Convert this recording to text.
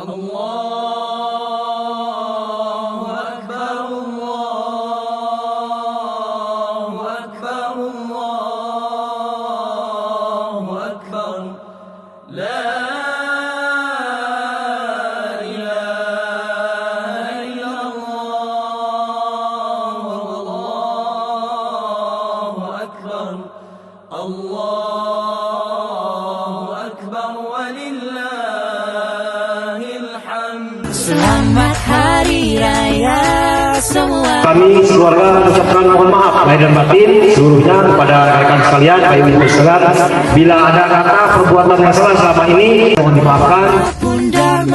Allahu Akbar, Allahu Akbar, Allahu Akbar. La ilaha illallah, Allahu Akbar, Allahu Akbar, walillahil hamd. Selamat Hari Raya semua. Kami keluarga mengucapkan mohon maaf lahir dan batin seluruhnya kepada rekan sekalian, baik ibu sekalian. Bila ada kata perbuatan yang salah selama ini mohon dimaafkan. Bunda